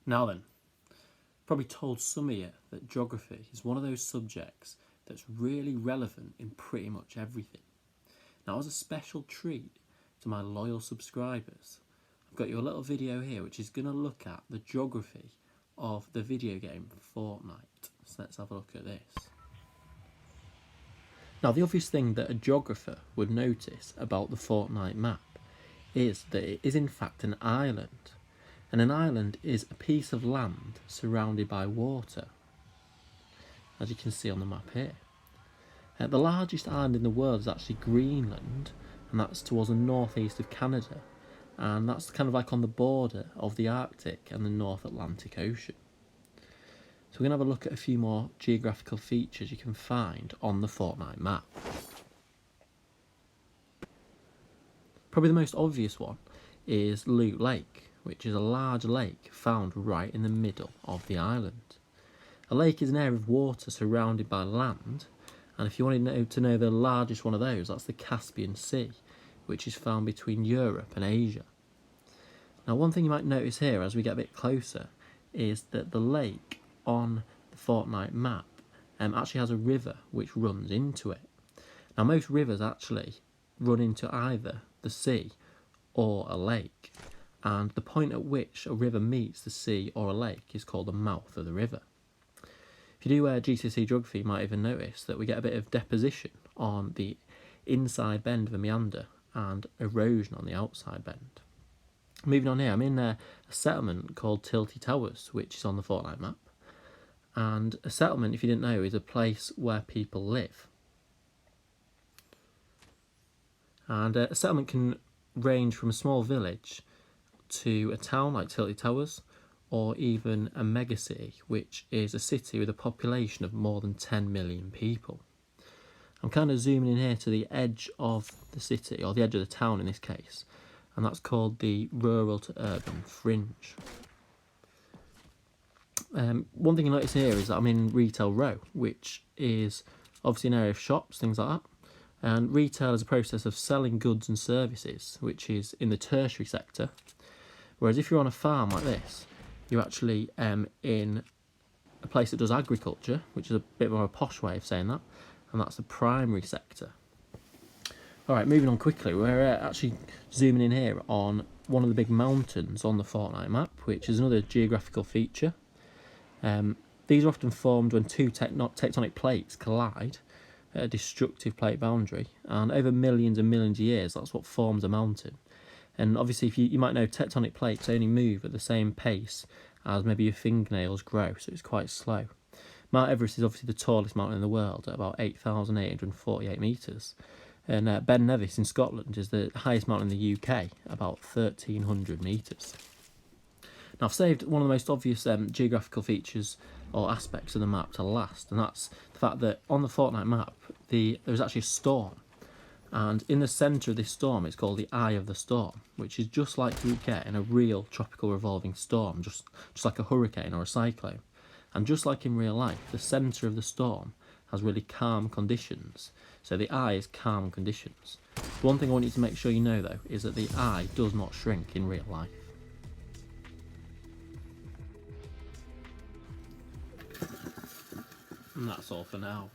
Now then, probably told some of you that geography is one of those subjects that's really relevant in pretty much everything. Now, as a special treat to my loyal subscribers, I've got you a little video here which is going to look at the geography of the video game Fortnite. So let's have a look at this. Now, the obvious thing that a geographer would notice about the Fortnite map is that it is in fact an island. And an island is a piece of land surrounded by water, as you can see on the map here. The largest island in the world is actually Greenland, and that's towards the northeast of Canada, and that's kind of like on the border of the Arctic and the North Atlantic Ocean. So we're going to have a look at a few more geographical features you can find on the Fortnite map. Probably the most obvious one is Loot Lake, which is a large lake found right in the middle of the island. A lake is an area of water surrounded by land, and if you wanted to know the largest one of those, that's the Caspian Sea, which is found between Europe and Asia. Now, one thing you might notice here as we get a bit closer is that the lake on the Fortnite map actually has a river which runs into it. Now, most rivers actually run into either the sea or a lake, and the point at which a river meets the sea or a lake is called the mouth of the river. If you do GCSE geography, you might even notice that we get a bit of deposition on the inside bend of a meander and erosion on the outside bend. Moving on here, I'm in a settlement called Tilty Towers, which is on the Fortnite map. And a settlement, if you didn't know, is a place where people live. And a settlement can range from a small village to a town like Tilty Towers, or even a megacity, which is a city with a population of more than 10 million people. I'm kind of zooming in here to the edge of the city, or the edge of the town in this case, and that's called the rural to urban fringe. One thing you notice here is that I'm in Retail Row, which is obviously an area of shops, things like that. And retail is a process of selling goods and services, which is in the tertiary sector. Whereas if you're on a farm like this, you're actually in a place that does agriculture, which is a bit more of a posh way of saying that, and that's the primary sector. Alright, moving on quickly, we're actually zooming in here on one of the big mountains on the Fortnite map, which is another geographical feature. These are often formed when two tectonic plates collide at a destructive plate boundary, and over millions and millions of years that's what forms a mountain. And obviously, if you might know, tectonic plates only move at the same pace as maybe your fingernails grow, so it's quite slow. Mount Everest is obviously the tallest mountain in the world at about 8,848 metres. And Ben Nevis in Scotland is the highest mountain in the UK, about 1,300 metres. Now, I've saved one of the most obvious geographical features or aspects of the map to last, and that's the fact that on the Fortnite map, there's actually a storm. And in the centre of this storm, it's called the Eye of the Storm, which is just like you would get in a real tropical revolving storm, just like a hurricane or a cyclone. And just like in real life, the centre of the storm has really calm conditions. So the eye is calm conditions. One thing I want you to make sure you know, though, is that the eye does not shrink in real life. And that's all for now.